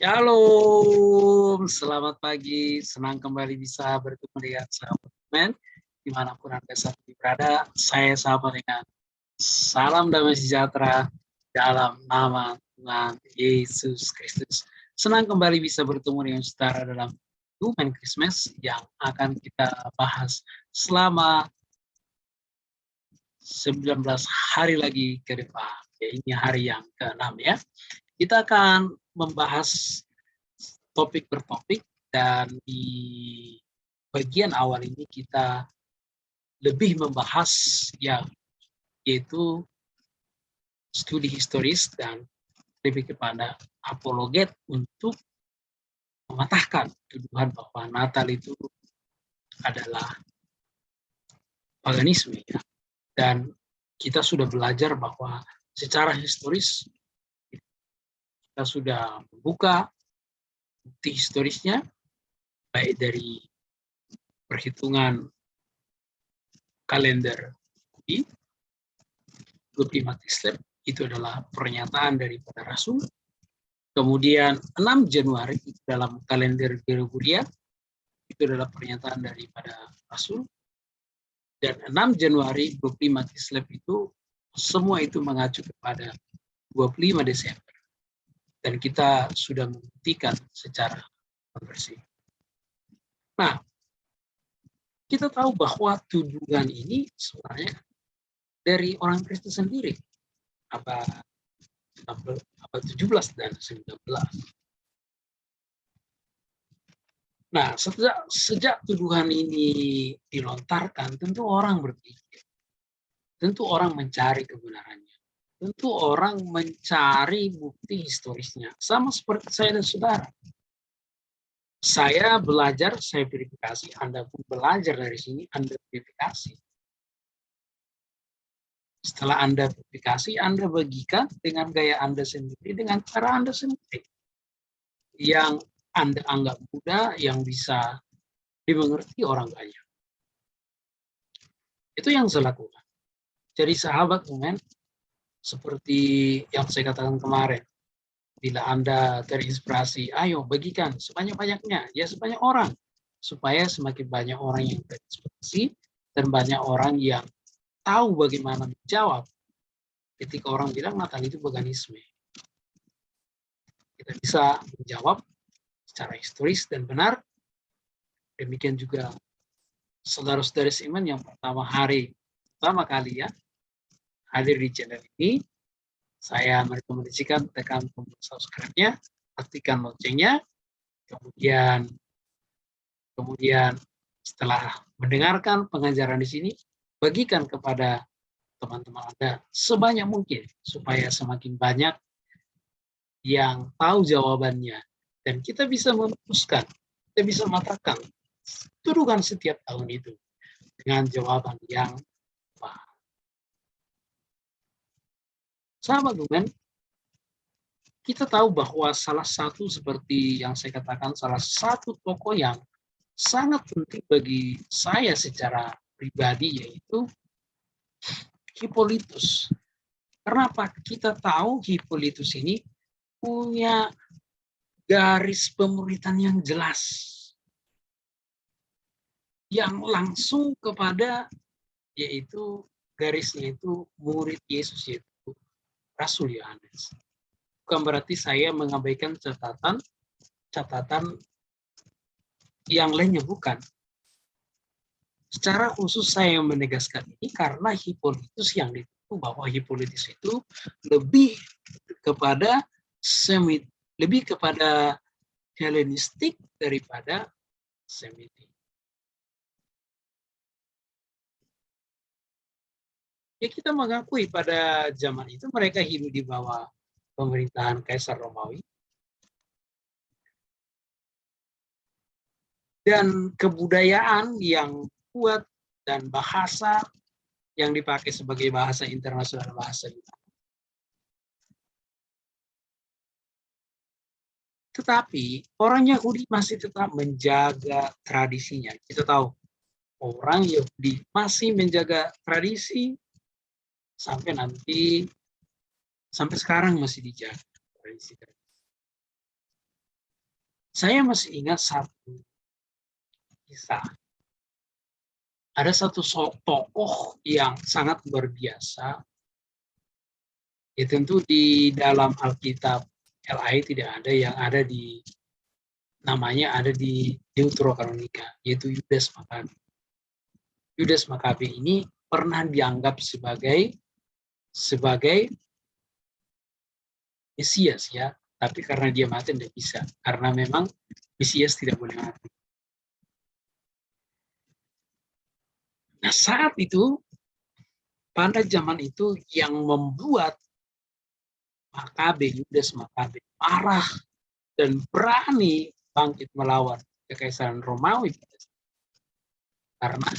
Shalom, selamat pagi. Senang kembali bisa bertemu dengan sahabat teman dimanapun Anda saat ini berada. Saya sahabat dengan salam damai sejahtera dalam nama Tuhan Yesus Kristus. Senang kembali bisa bertemu dengan saudara dalam Human Christmas yang akan kita bahas selama 19 hari lagi ke depan. Ini hari yang ke-6 ya. Kita akan membahas topik per topik, dan di bagian awal ini kita lebih membahas yaitu studi historis dan lebih kepada apologet untuk mematahkan tuduhan bahwa Natal itu adalah paganisme ya. Dan kita sudah belajar bahwa secara historis kita sudah membuka bukti historisnya, baik dari perhitungan kalender Yahudi, 25 Kislev, itu adalah pernyataan daripada Rasul. Kemudian 6 Januari itu dalam kalender Gregorian, itu adalah pernyataan daripada Rasul. Dan 6 Januari 25 Kislev itu semua itu mengacu kepada 25 Desember. Dan kita sudah membuktikan secara konversi. Nah, kita tahu bahwa tuduhan ini sebenarnya dari orang Kristen sendiri. Abad 17 dan 19. Nah, sejak tuduhan ini dilontarkan, tentu orang berpikir, tentu orang mencari kebenarannya, tentu orang mencari bukti historisnya. Sama seperti saya dan saudara. Saya belajar, saya verifikasi, Anda pun belajar dari sini, Anda verifikasi. Setelah Anda verifikasi, Anda bagikan dengan gaya Anda sendiri, dengan cara Anda sendiri. Yang Anda anggap mudah, yang bisa dimengerti orang banyak. Itu yang saya lakukan. Jadi sahabat momen, seperti yang saya katakan kemarin, bila Anda terinspirasi, ayo bagikan sebanyak-banyaknya, ya sebanyak orang. Supaya semakin banyak orang yang terinspirasi, dan banyak orang yang tahu bagaimana menjawab ketika orang bilang Natal itu paganisme. Kita bisa menjawab secara historis dan benar. Demikian juga saudara-saudara seiman yang pertama kali ya hadir di channel ini, saya merekomendasikan tekan tombol subscribe-nya, aktifkan loncengnya, kemudian setelah mendengarkan pengajaran di sini, bagikan kepada teman-teman Anda sebanyak mungkin supaya semakin banyak yang tahu jawabannya, dan kita bisa memutuskan, kita bisa matahkan tuduhan setiap tahun itu dengan jawaban yang tepat. Sahabat Lumen, kita tahu bahwa salah satu seperti yang saya katakan, salah satu tokoh yang sangat penting bagi saya secara pribadi yaitu Hippolytus. Kenapa? Kita tahu Hippolytus ini punya garis pemuritan yang jelas, yang langsung kepada yaitu garisnya itu murid Yesus, yaitu Rasul Yohanes. Bukan berarti saya mengabaikan catatan yang lainnya, bukan. Secara khusus saya menegaskan ini karena Hippolytus yang dituduh bahwa Hippolytus itu lebih kepada Semit, lebih kepada Helenistik daripada Semitik. Ya, kita mengakui pada zaman itu mereka hidup di bawah pemerintahan Kaisar Romawi. Dan kebudayaan yang kuat dan bahasa yang dipakai sebagai bahasa internasional, bahasa Yunani. Tetapi orang Yahudi masih tetap menjaga tradisinya. Kita tahu orang Yahudi masih menjaga tradisi sampai sekarang masih dijaga tradisi. Saya masih ingat satu kisah. Ada satu tokoh yang sangat luar biasa. Ya tentu di dalam Alkitab LAI tidak ada, yang ada di namanya ada di Deuterokanonika, yaitu Yudas Makabe. Yudas Makabe ini pernah dianggap sebagai Mesias ya, tapi karena dia mati tidak bisa, karena memang Mesias tidak boleh mati. Nah saat itu, pada zaman itu yang membuat Yudas Makabe marah dan berani bangkit melawan kekaisaran Romawi, karena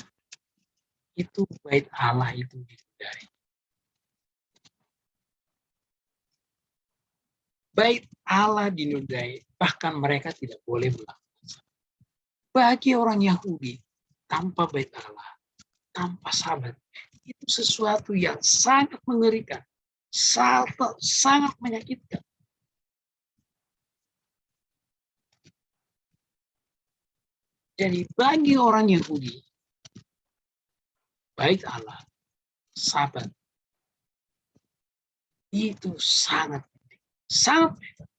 itu bait Allah itu dinodai. Bait Allah dinodai, bahkan mereka tidak boleh melakukan. Bagi orang Yahudi, tanpa bait Allah, tanpa sabat, itu sesuatu yang sangat mengerikan, sangat menyakitkan. Jadi bagi orang Yahudi, bait Allah, sabat, itu sangat penting, sangat penting.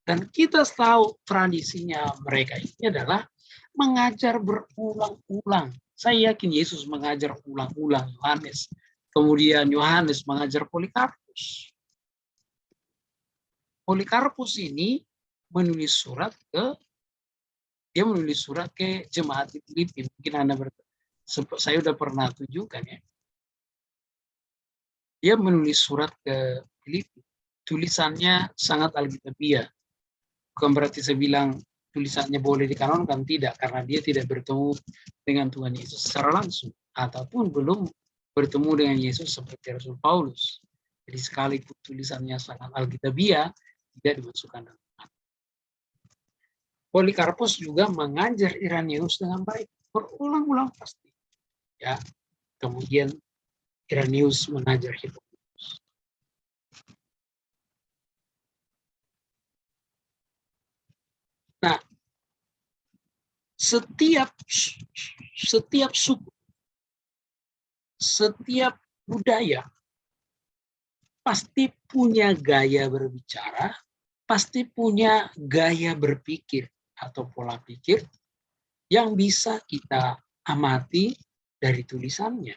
Dan kita tahu tradisinya mereka ini adalah mengajar berulang-ulang. Saya yakin Yesus mengajar ulang-ulang Yohanes. Kemudian Yohanes mengajar Polikarpus. Polikarpus ini menulis surat ke jemaat di Filipi. Mungkin saya sudah pernah tunjukkan ya. Dia menulis surat ke Filipi. Tulisannya sangat alkitabiah. Bukan berarti saya bilang tulisannya boleh dikanonkan, tidak, karena dia tidak bertemu dengan Tuhan Yesus secara langsung, ataupun belum bertemu dengan Yesus seperti Rasul Paulus. Jadi sekalipun tulisannya sangat alkitabiah, tidak dimasukkan dalam Alkitab. Polikarpus juga mengajar Irenaeus dengan baik, berulang-ulang pasti. Ya, kemudian Irenaeus mengajar Hippolytus. Nah, setiap suku, setiap budaya pasti punya gaya berbicara, pasti punya gaya berpikir atau pola pikir yang bisa kita amati dari tulisannya.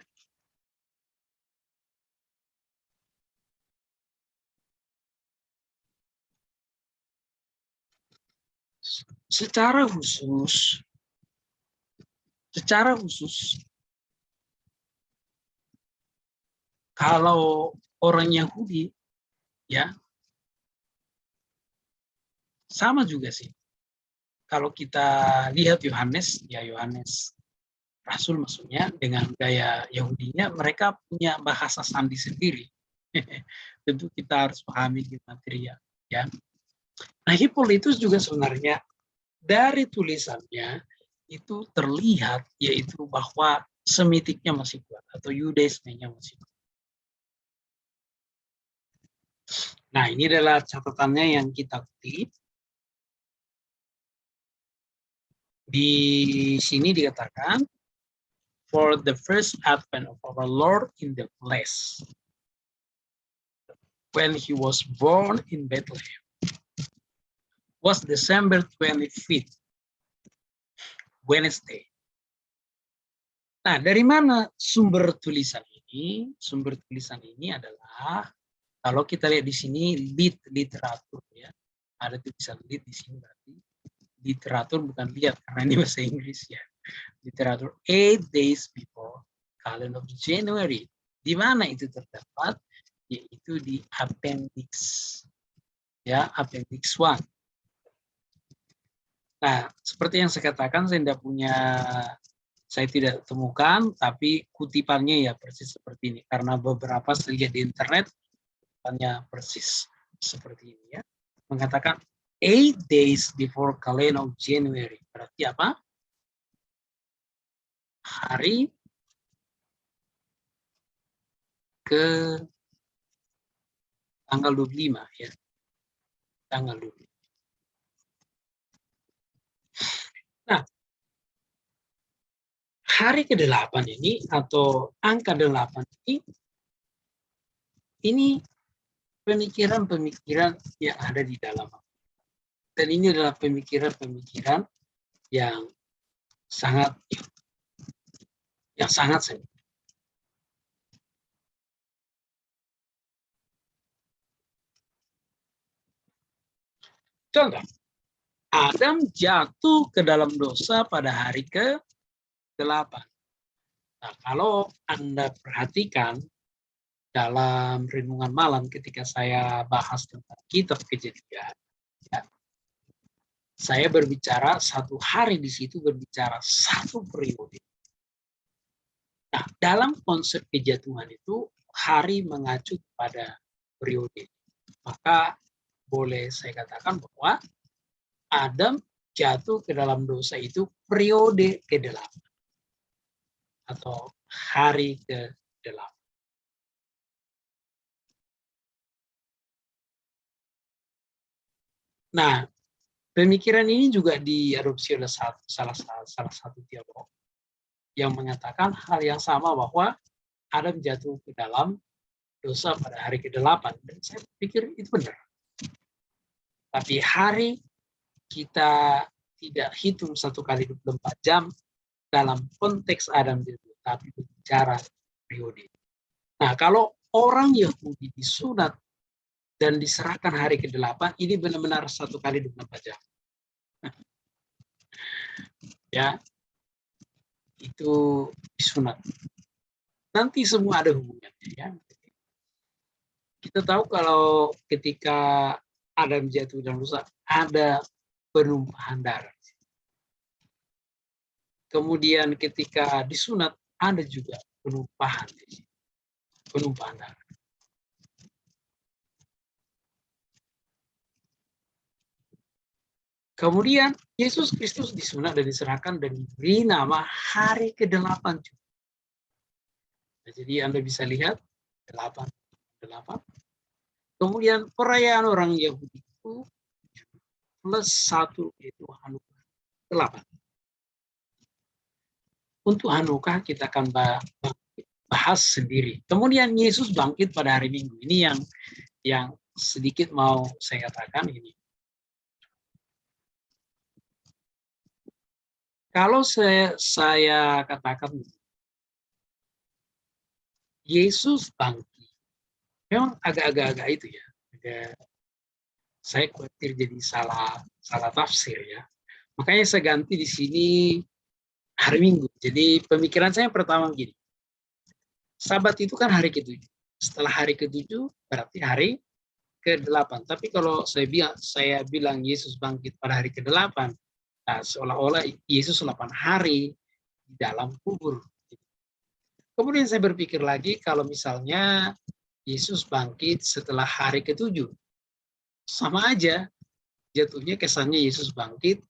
Secara khusus, kalau orang Yahudi, ya, sama juga sih. Kalau kita lihat Yohanes, ya Yohanes Rasul maksudnya, dengan gaya Yahudinya, mereka punya bahasa sandi sendiri. Tentu kita harus pahami di material, ya. Nah, Hippolytus juga sebenarnya dari tulisannya itu terlihat yaitu bahwa Semitiknya masih kuat atau Yudaismenya masih kuat. Nah, ini adalah catatannya yang kita kutip. Di sini dikatakan, for the first advent of our Lord in the flesh, when he was born in Bethlehem, was December 25th, Wednesday. Nah, dari mana sumber tulisan ini? Sumber tulisan ini adalah, kalau kita lihat di sini, literatur ya. Ada tulisan lit di sini berarti literatur, bukan lihat karena ini bahasa Inggris ya. Literatur 8 days before calendar of January. Di mana itu terdapat? Yaitu di appendix. Ya, appendix 1. Nah, seperti yang saya katakan, saya tidak temukan, tapi kutipannya ya persis seperti ini. Karena beberapa saya lihat di internet, kutipannya persis seperti ini ya. Mengatakan 8 days before calendar of January. Berarti apa? Hari ke tanggal 25 ya. Tanggal 25. hari ke-8 ini atau angka 8 ini pemikiran-pemikiran yang ada di dalam. Dan ini adalah pemikiran-pemikiran yang sangat saya. Contoh, Adam jatuh ke dalam dosa pada hari ke-8. Nah, kalau Anda perhatikan dalam renungan malam ketika saya bahas tentang kitab Kejadian, ya, saya berbicara satu hari di situ berbicara satu periode. Nah, dalam konsep kejatuhan itu hari mengacu pada periode. Maka boleh saya katakan bahwa Adam jatuh ke dalam dosa itu periode ke-8 atau hari ke-8. Nah, pemikiran ini juga diadopsi oleh salah satu teolog yang mengatakan hal yang sama bahwa Adam jatuh ke dalam dosa pada hari ke-8. Dan saya pikir itu benar. Tapi hari kita tidak hitung 1 kali 24 jam dalam konteks Adam itu, tapi berbicara periode. Nah, kalau orang Yahudi disunat dan diserahkan hari ke-8, ini benar-benar 1 kali 24 jam. Ya, itu disunat. Nanti semua ada hubungannya. Ya. Kita tahu kalau ketika Adam jatuh dalam dosa, ada penumpahan darah. Kemudian ketika disunat, ada juga penumpahan darah. Kemudian Yesus Kristus disunat dan diserahkan dan diberi nama hari ke-8. Nah, jadi Anda bisa lihat 8. Kemudian perayaan orang Yahudi itu plus 1 yaitu Hanukkah 8. Untuk Hanukkah kita akan bahas sendiri. Kemudian Yesus bangkit pada hari Minggu. Ini yang sedikit mau saya katakan ini. Kalau saya katakan Yesus bangkit, memang agak-agak itu ya. Saya khawatir jadi salah tafsir ya. Makanya saya ganti di sini hari Minggu. Jadi pemikiran saya pertama begini. Sabat itu kan hari ke-7. Setelah hari ke-7 berarti hari ke-8. Tapi kalau saya bilang Yesus bangkit pada hari ke-8, nah seolah-olah Yesus 8 hari di dalam kubur. Kemudian saya berpikir lagi kalau misalnya Yesus bangkit setelah hari ke-7. Sama aja jatuhnya kesannya Yesus bangkit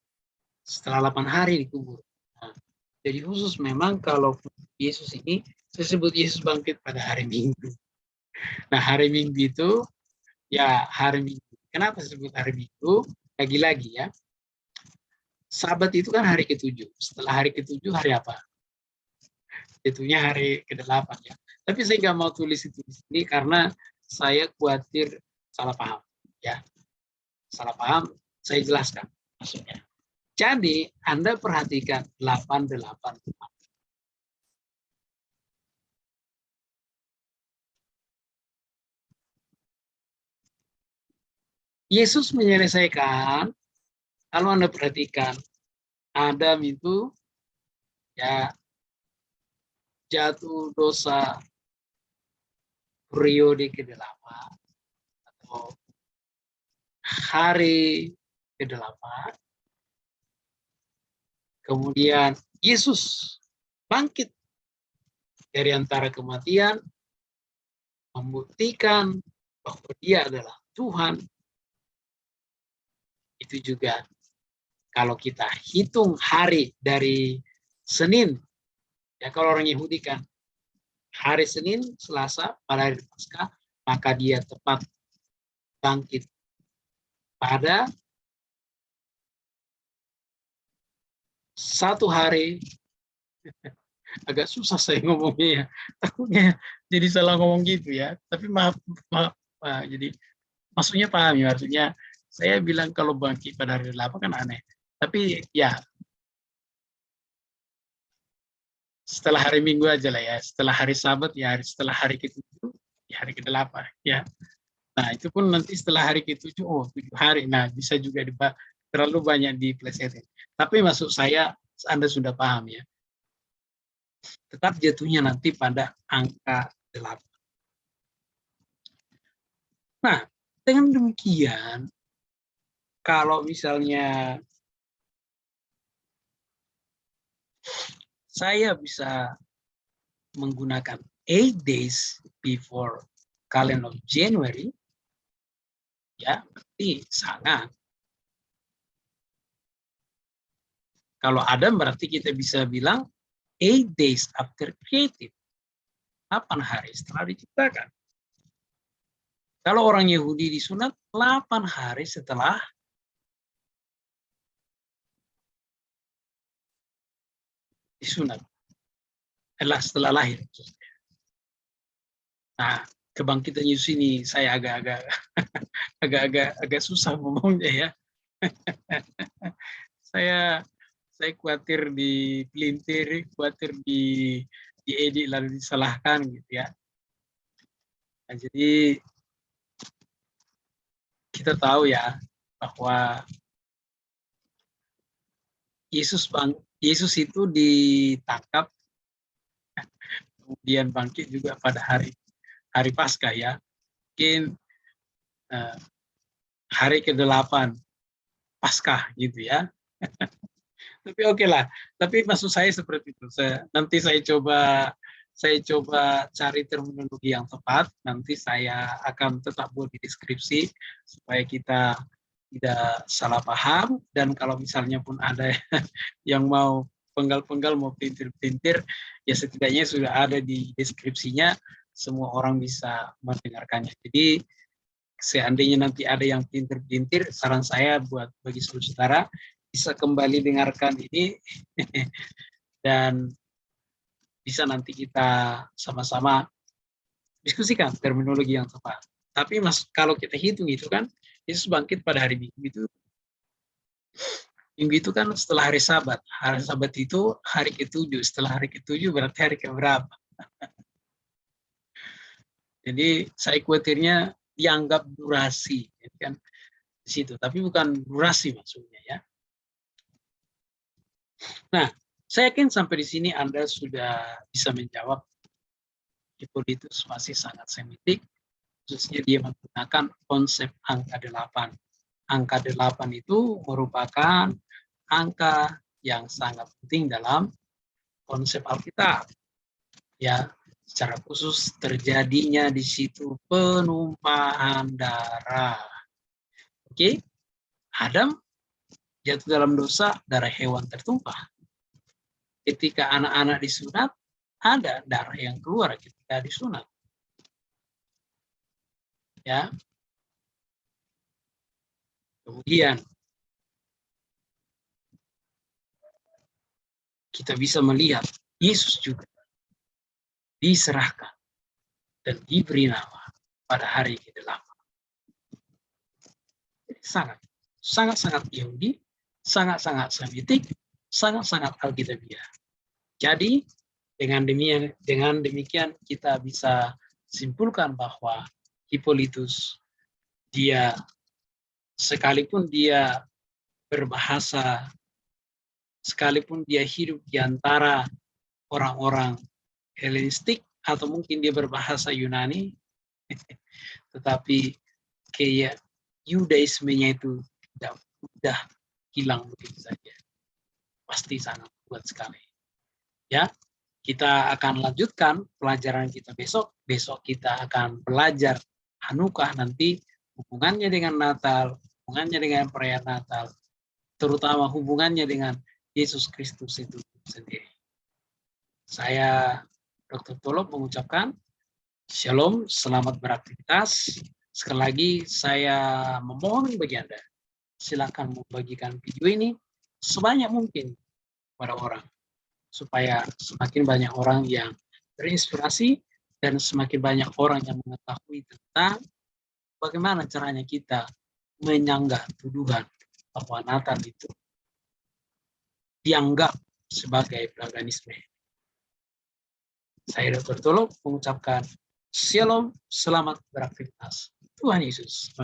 setelah 8 hari di kubur. Nah, jadi khusus memang kalau Yesus ini, saya sebut Yesus bangkit pada hari Minggu. Nah, hari Minggu itu, ya hari Minggu. Kenapa disebut hari Minggu? Lagi-lagi ya, Sabat itu kan hari ke-7. Setelah hari ke-7, hari apa? Itunya hari ke-8 ya. Tapi saya nggak mau tulis itu di sini karena saya khawatir salah paham. Ya, salah paham, saya jelaskan maksudnya. Jadi, Anda perhatikan 8. Yesus menyelesaikan, kalau Anda perhatikan, Adam itu ya jatuh dosa periode ke-8 atau hari ke-8. Kemudian Yesus bangkit dari antara kematian, membuktikan bahwa dia adalah Tuhan. Itu juga kalau kita hitung hari dari Senin, ya kalau orang Yahudi kan hari Senin, Selasa, pada hari Paskah, maka dia tepat bangkit pada 1 hari agak susah saya ngomongnya ya. Takutnya jadi salah ngomong gitu ya. Tapi maaf, maaf. Jadi maksudnya paham ya, maksudnya saya bilang kalau bangkit pada hari ke-8 kan aneh. Tapi ya setelah hari Minggu aja lah ya, setelah hari Sabat ya, setelah hari ke-7 ya hari ke-8 ya. Nah itu pun nanti setelah hari ke-7, oh 7 hari, nah bisa juga terlalu banyak dipelesetin. Tapi maksud saya Anda sudah paham ya, tetap jatuhnya nanti pada angka 8. Nah dengan demikian, kalau misalnya saya bisa menggunakan 8 days before calendar of January, ya berarti sangat. Kalau ada berarti kita bisa bilang 8 days after created, 8 hari setelah diciptakan. Kalau orang Yahudi disunat 8 hari setelah disunat, setelah lahir. Nah, kebangkitan Yesus ini saya agak susah ngomongnya ya. saya khawatir dipelintir, khawatir diedit lalu disalahkan gitu ya. Nah, jadi kita tahu ya bahwa Yesus itu ditangkap kemudian bangkit juga pada hari Paskah ya. Mungkin hari ke-8 Paskah gitu ya. Tapi oke lah. Tapi maksud saya seperti itu. Nanti saya coba cari terminologi yang tepat. Nanti saya akan tetap buat di deskripsi supaya kita tidak salah paham. Dan kalau misalnya pun ada yang mau penggal-penggal, mau pintir-pintir, ya setidaknya sudah ada di deskripsinya. Semua orang bisa mendengarkannya. Jadi seandainya nanti ada yang pintir-pintir, saran saya buat bagi saudara bisa kembali dengarkan ini dan bisa nanti kita sama-sama diskusikan terminologi yang tepat. Tapi kalau kita hitung itu kan, Yesus bangkit pada hari Minggu itu kan setelah hari Sabat. Hari Sabat itu hari ke-7. Setelah hari ke-7 berarti hari ke-berapa? Jadi saya khawatirnya dianggap durasi, kan di situ. Tapi bukan durasi maksudnya ya. Nah, saya yakin sampai di sini Anda sudah bisa menjawab. Hippolytus masih sangat semitik, khususnya dia menggunakan konsep angka 8. Angka 8 itu merupakan angka yang sangat penting dalam konsep Alkitab. Ya, secara khusus terjadinya di situ penumpahan darah. Oke, Adam jatuh dalam dosa, darah hewan tertumpah. Ketika anak-anak disunat, ada darah yang keluar ketika disunat. Ya. Kemudian kita bisa melihat Yesus juga diserahkan dan diberi nama pada hari ke-8. Sangat-sangat Yahudi, sangat-sangat Semitik, sangat-sangat Alkitabiah. Jadi dengan demikian kita bisa simpulkan bahwa Hippolytus dia sekalipun dia berbahasa, sekalipun dia hidup di antara orang-orang Helenistik atau mungkin dia berbahasa Yunani, tetapi kayak Yudaismenya itu tidak mudah hilang begitu saja. Pasti sangat kuat sekali. Ya, kita akan lanjutkan pelajaran kita besok. Besok kita akan belajar Hanukkah nanti, hubungannya dengan Natal, hubungannya dengan perayaan Natal, terutama hubungannya dengan Yesus Kristus itu sendiri. Saya Dr. Tolop mengucapkan Shalom, selamat beraktivitas. Sekali lagi saya memohon bagi Anda, silakan membagikan video ini sebanyak mungkin pada orang. supaya semakin banyak orang yang terinspirasi dan semakin banyak orang yang mengetahui tentang bagaimana caranya kita menyanggah tuduhan bahwa Natal itu dianggap sebagai paganisme. Saya Dr. Tolo mengucapkan Shalom, selamat beraktivitas. Tuhan Yesus.